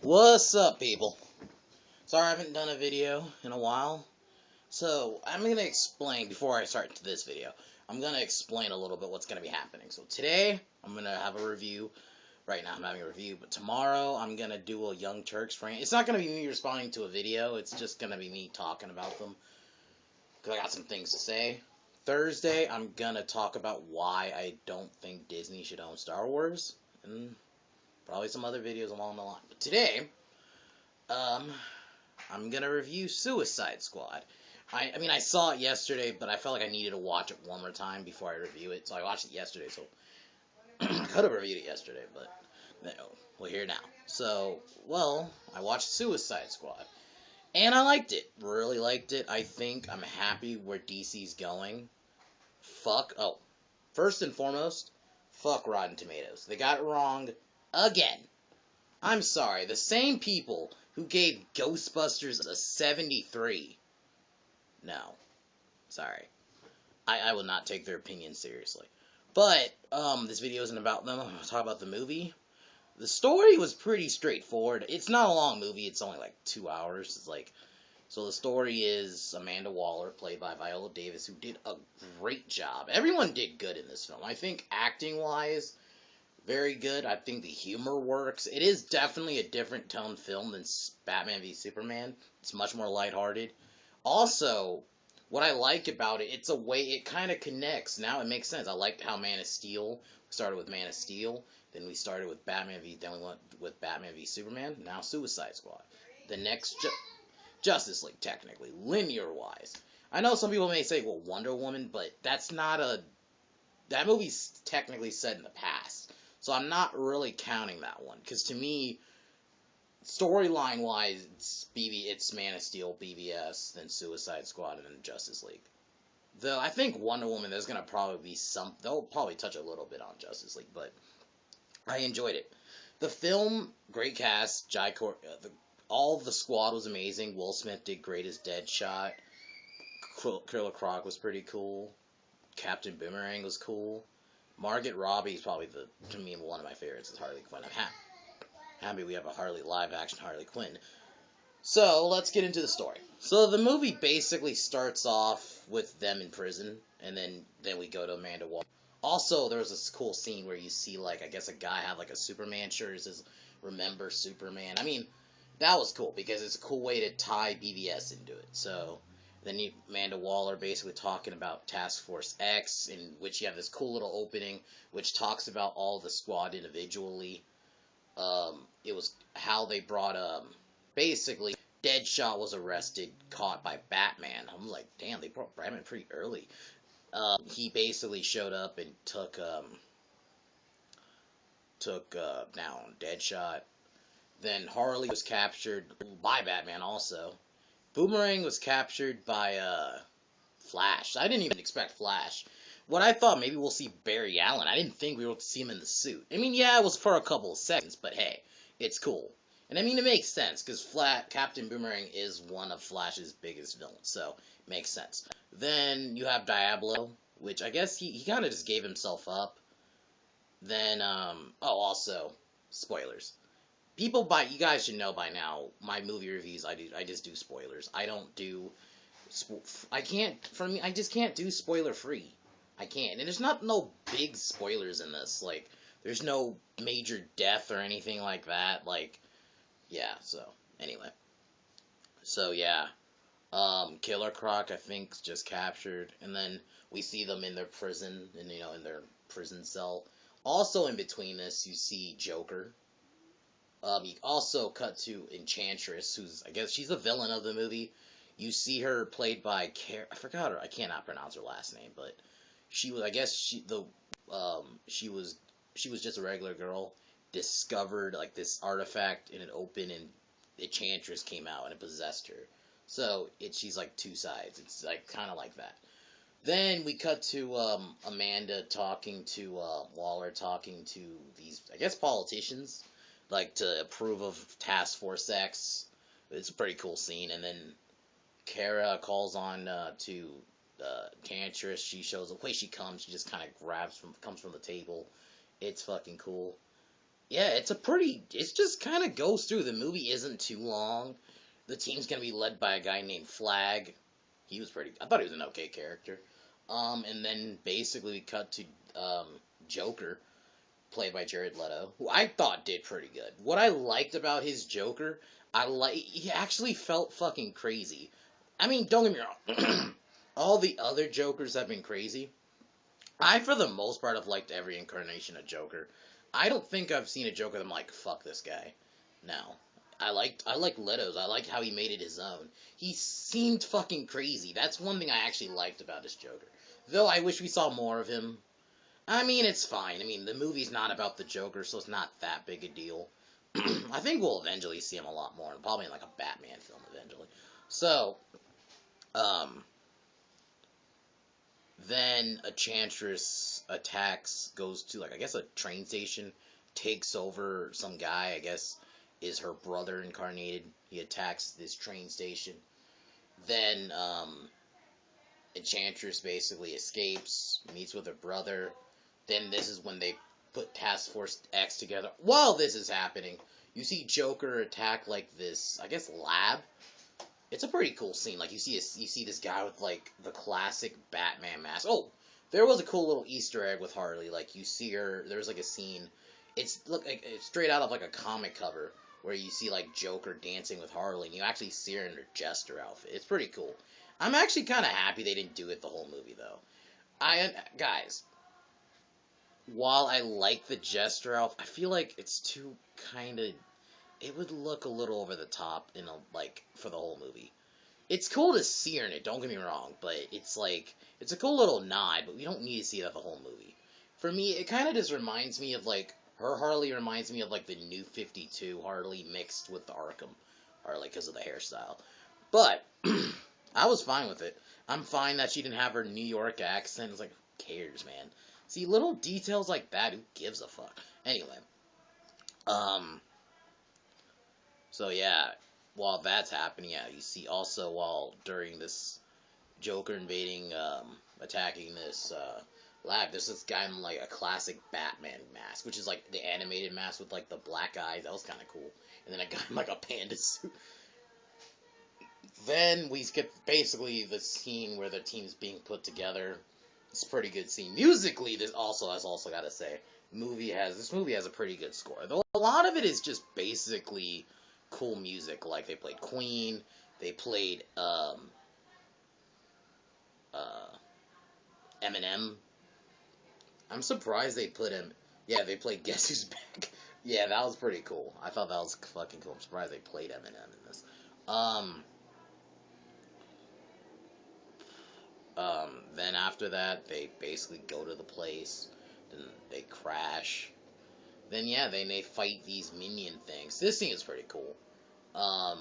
What's up, people? Sorry I haven't done a video in a while. So, I'm going to explain, before I start this video, I'm going to explain a little bit what's going to be happening. So, today, I'm going to have a review. Right now, I'm having a review. But tomorrow, I'm going to do a Young Turks rant. It's not going to be me responding to a video. It's just going to be me talking about them. Because I got some things to say. Thursday, I'm going to talk about why I don't think Disney should own Star Wars. And probably some other videos along the line. But today, I'm gonna review Suicide Squad. I mean, I saw it yesterday, but I felt like I needed to watch it one more time before I review it. So I watched it yesterday. So I could have reviewed it yesterday, but no, we're here now. So, well, I watched Suicide Squad, and I liked it. Really liked it. I think I'm happy where DC's going. First and foremost, fuck Rotten Tomatoes. They got it wrong again. I'm sorry, the same people who gave Ghostbusters a 73. No. Sorry. I will not take their opinion seriously. But, this video isn't about them. I'm going to talk about the movie. The story was pretty straightforward. It's not a long movie. It's only like 2 hours. So the story is Amanda Waller, played by Viola Davis, who did a great job. Everyone did good in this film. I think acting-wise, very good. I think the humor works. It is definitely a different tone film than Batman v Superman. It's much more lighthearted. Also, what I like about it, it's a way it kind of connects. Now it makes sense. I liked how Man of Steel started with Man of Steel, then we started with then we went with Batman v Superman. Now Suicide Squad. The next Justice League, technically, linear wise. I know some people may say, well, Wonder Woman, but that's not that movie's technically set in the past. So I'm not really counting that one, because to me, storyline wise, it's Man of Steel, BVS, then Suicide Squad, and then Justice League. Though I think Wonder Woman, there's gonna probably be they'll probably touch a little bit on Justice League, but I enjoyed it. The film, great cast, all of the squad was amazing. Will Smith did great as Deadshot. Killer Croc was pretty cool. Captain Boomerang was cool. Margot Robbie is probably to me, one of my favorites is Harley Quinn. I'm happy we have a live-action Harley Quinn. So, let's get into the story. So, the movie basically starts off with them in prison, and then we go to Amanda Waller. Also, there was this cool scene where you see, like, I guess a guy have, like, a Superman shirt. It says, "Remember Superman." I mean, that was cool, because it's a cool way to tie BVS into it. So, then Amanda Waller basically talking about Task Force X, in which you have this cool little opening, which talks about all the squad individually. It was how they brought, basically, Deadshot was arrested, caught by Batman. I'm like, damn, they brought Batman pretty early. He basically showed up and took down Deadshot. Then Harley was captured by Batman also. Boomerang was captured by, Flash. I didn't even expect Flash. What I thought, maybe we'll see Barry Allen. I didn't think we would see him in the suit. I mean, yeah, it was for a couple of seconds, but hey, it's cool. And I mean, it makes sense, because Captain Boomerang is one of Flash's biggest villains, so it makes sense. Then you have Diablo, which I guess he kind of just gave himself up. Then, also, spoilers. You guys should know by now, my movie reviews, I just do spoilers. I don't do, I just can't do spoiler free. I can't. And there's no big spoilers in this. Like, there's no major death or anything like that. Like, yeah, so, anyway. So, yeah. Killer Croc, I think, is just captured. And then we see them in their prison, in their prison cell. Also, in between this, you see Joker. You also cut to Enchantress, I guess she's the villain of the movie. You see her played by I forgot her, I cannot pronounce her last name, but she was, I guess she was just a regular girl, discovered like this artifact in an open, and Enchantress came out and it possessed her. So she's like two sides. It's like kind of like that. Then we cut to Amanda talking to Waller, talking to these, I guess, politicians, like, to approve of Task Force X. It's a pretty cool scene. And then Kara calls on to Enchantress. She shows the way she comes. She just kind of comes from the table. It's fucking cool. Yeah, it's just kind of goes through. The movie isn't too long. The team's gonna be led by a guy named Flag. I thought he was an okay character. And then basically we cut to, um, Joker, played by Jared Leto, who I thought did pretty good. What I liked about his Joker, he actually felt fucking crazy. I mean, don't get me wrong. All the other Jokers have been crazy. I, for the most part, have liked every incarnation of Joker. I don't think I've seen a Joker that I'm like, fuck this guy. No. I like Leto's. I liked how he made it his own. He seemed fucking crazy. That's one thing I actually liked about his Joker. Though I wish we saw more of him. I mean, it's fine. I mean, the movie's not about the Joker, so it's not that big a deal. I think we'll eventually see him a lot more, probably in like a Batman film eventually. So, um, then a Enchantress attacks, goes to, like, I guess a train station, takes over some guy, I guess is her brother incarnated. He attacks this train station. Then, Enchantress basically escapes, meets with her brother. Then this is when they put Task Force X together. While this is happening, you see Joker attack, like, this, I guess, lab. It's a pretty cool scene. Like, you see this guy with, like, the classic Batman mask. Oh, there was a cool little Easter egg with Harley. Like, you see her. There's like a scene. It's straight out of like a comic cover where you see like Joker dancing with Harley, and you actually see her in her Jester outfit. It's pretty cool. I'm actually kind of happy they didn't do it the whole movie though. Guys, while I like the Jester outfit, I feel like it's too kind of. It would look a little over the top for the whole movie. It's cool to see her in it, don't get me wrong, but it's like, it's a cool little nod, but we don't need to see that the whole movie. For me, it kind of just reminds me of, like, her Harley reminds me of, like, the New 52 Harley mixed with the Arkham Harley because of the hairstyle. But, I was fine with it. I'm fine that she didn't have her New York accent. It's like, who cares, man? See, little details like that, who gives a fuck? Anyway, um, so yeah, while that's happening, yeah, you see also while during this Joker attacking this lab, there's this guy in like a classic Batman mask, which is like the animated mask with like the black eyes. That was kind of cool. And then a guy in like a panda suit. Then we get basically the scene where the team's being put together. It's a pretty good scene. Musically, that's also gotta say, this movie has a pretty good score. Though a lot of it is just basically cool music. Like they played Queen, they played uh, Eminem. I'm surprised they put him. Yeah, they played Guess Who's Back. Yeah, that was pretty cool. I thought that was fucking cool. I'm surprised they played Eminem in this. Um, then after that, they basically go to the place. Then they crash. Then yeah, they fight these minion things. This thing is pretty cool. Um,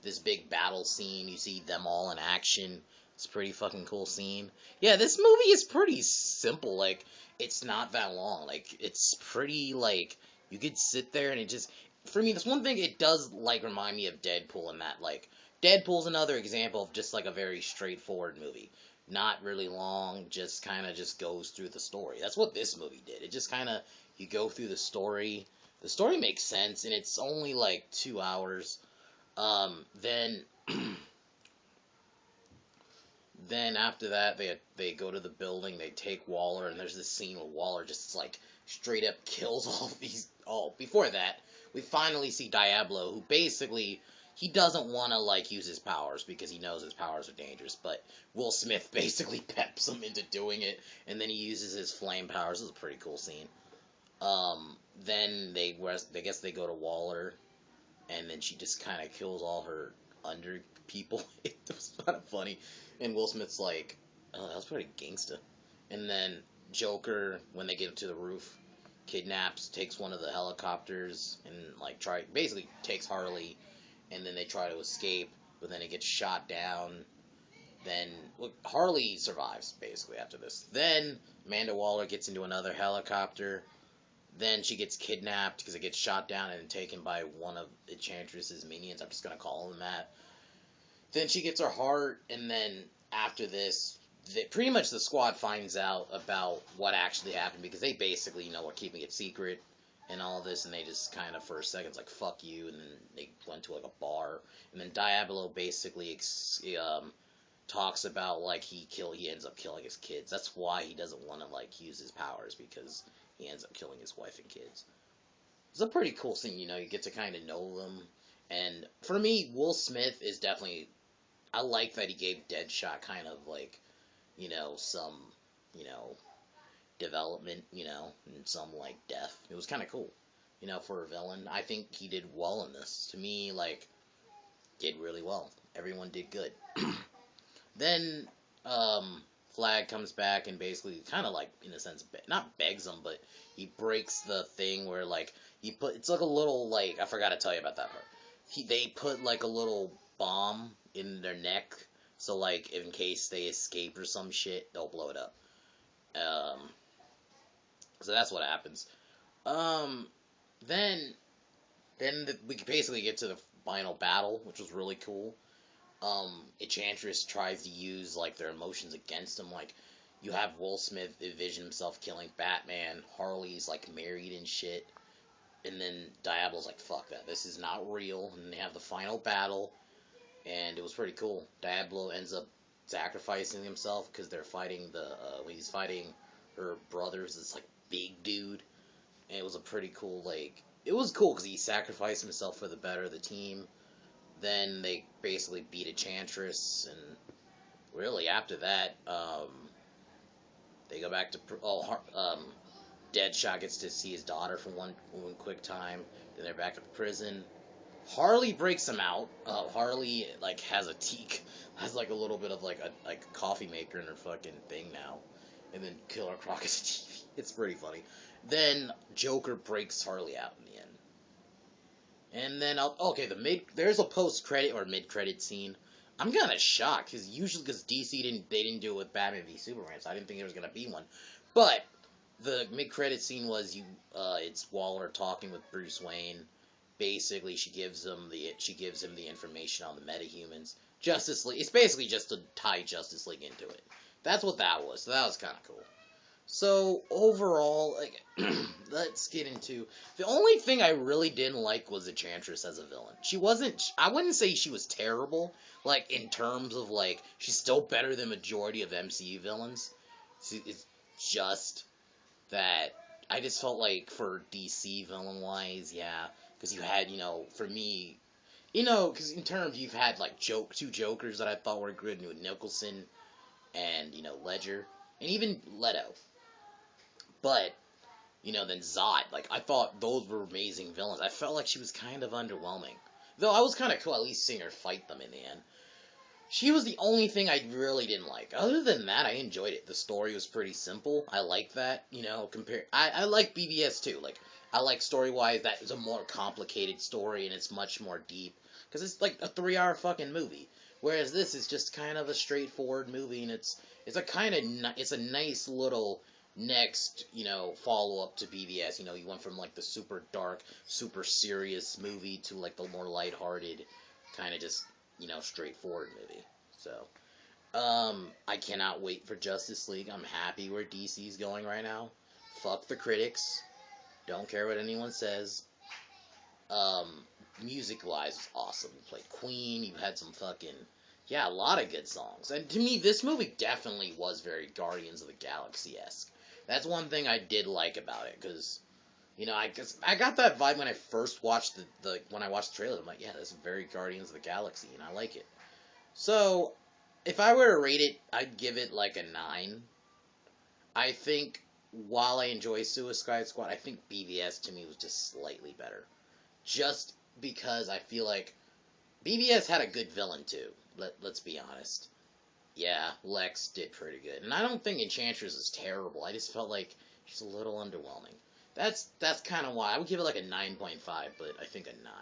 this big battle scene. You see them all in action. It's a pretty fucking cool scene. Yeah, this movie is pretty simple. Like, it's not that long. Like, it's pretty, like, you could sit there and it just. For me, that's one thing it does, like, remind me of Deadpool in that, like, Deadpool's another example of just, like, a very straightforward movie. Not really long, just kind of just goes through the story. That's what this movie did. It just kind of, you go through the story. The story makes sense, and it's only, like, 2 hours. Then then after that they go to the building, they take Waller, and there's this scene where Waller just like straight up kills all of these. Oh, before that, we finally see Diablo, who basically he doesn't want to like use his powers because he knows his powers are dangerous, but Will Smith basically peps him into doing it, and then he uses his flame powers. This is a pretty cool scene. Then I guess they go to Waller, and then she just kind of kills all her under people. It was kind of funny. And Will Smith's like, oh, that was pretty gangsta. And then Joker, when they get to the roof, kidnaps, takes one of the helicopters, and like basically takes Harley, and then they try to escape, but then it gets shot down. Then Harley survives basically after this. Then Amanda Waller gets into another helicopter. Then she gets kidnapped because it gets shot down and taken by one of Enchantress's minions. I'm just gonna call him that. Then she gets her heart, and then after this, pretty much the squad finds out about what actually happened because they basically, are keeping it secret and all this, and they just kind of for a second like fuck you, and then they went to like a bar, and then Diablo basically talks about like he ends up killing his kids. That's why he doesn't want to like use his powers, because he ends up killing his wife and kids. It's a pretty cool thing, you get to kind of know them. And for me, Will Smith is definitely, I like that he gave Deadshot kind of like, some, development, and some like death. It was kind of cool, for a villain. I think he did well in this. To me, like, did really well. Everyone did good. Then, Flag comes back and basically kind of like, in a sense, not begs him, but he breaks the thing where like it's like a little like, I forgot to tell you about that part. They put like a little bomb in their neck, so like in case they escape or some shit, they'll blow it up. So that's what happens. Then we basically get to the final battle, which was really cool. Enchantress tries to use like their emotions against him. Like, you have Will Smith envision himself killing Batman. Harley's like married and shit. And then Diablo's like, fuck that, this is not real. And they have the final battle, and it was pretty cool. Diablo ends up sacrificing himself because they're fighting when he's fighting her brothers, this like big dude. And it was a pretty cool, like, it was cool because he sacrificed himself for the better of the team. Then they basically beat Enchantress, and really after that, they go back to Deadshot gets to see his daughter for one quick time. Then they're back at prison. Harley breaks him out. Harley like has like a little bit of like a coffee maker in her fucking thing now, and then Killer Croc is a TV. It's pretty funny. Then Joker breaks Harley out in the end. And then there's a post credit or mid credit scene. I'm kind of shocked because DC didn't do it with Batman v Superman, so I didn't think there was gonna be one. But the mid credit scene was it's Waller talking with Bruce Wayne. Basically, she gives him the information on the metahumans. Justice League. It's basically just to tie Justice League into it. That's what that was. So that was kind of cool. So overall, like, let's get into the only thing I really didn't like was Enchantress as a villain. I wouldn't say she was terrible, like in terms of like she's still better than majority of MCU villains. It's just that I just felt like for DC villain wise, yeah, because you had for me, because in terms you've had like two Jokers that I thought were good, Nicholson and Ledger and even Leto. But, then Zod, like, I thought those were amazing villains. I felt like she was kind of underwhelming. Though I was kind of cool at least seeing her fight them in the end. She was the only thing I really didn't like. Other than that, I enjoyed it. The story was pretty simple. I like that, I like BVS too. Like, I like story-wise that is a more complicated story and it's much more deep. Because it's like a 3-hour fucking movie. Whereas this is just kind of a straightforward movie, and it's a nice little next, follow up to BVS. You went from like the super dark, super serious movie to like the more lighthearted, kind of just, straightforward movie. So, I cannot wait for Justice League. I'm happy where DC's going right now. Fuck the critics. Don't care what anyone says. Music wise, it's awesome. You played Queen. You had some a lot of good songs. And to me, this movie definitely was very Guardians of the Galaxy-esque. That's one thing I did like about it, because, I got that vibe when I first watched when I watched the trailer. I'm like, yeah, this is very Guardians of the Galaxy, and I like it. So, if I were to rate it, I'd give it like a 9. I think, while I enjoy Suicide Squad, I think BVS to me was just slightly better. Just because I feel like BVS had a good villain, too. Let's be honest. Yeah, Lex did pretty good. And I don't think Enchantress is terrible. I just felt like she's a little underwhelming. That's kind of why. I would give it like a 9.5, but I think a 9.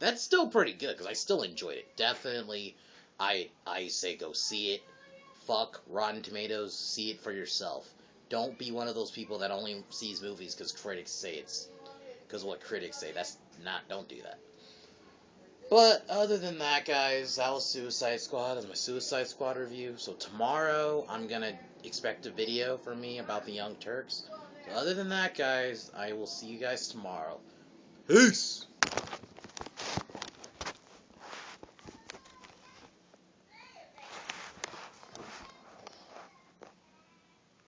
That's still pretty good, because I still enjoyed it. Definitely, I say go see it. Fuck Rotten Tomatoes. See it for yourself. Don't be one of those people that only sees movies because critics say it's... Because what critics say. Don't do that. But other than that, guys, that was Suicide Squad. That's my Suicide Squad review. So tomorrow, I'm gonna expect a video from me about the Young Turks. So other than that, guys, I will see you guys tomorrow. Peace!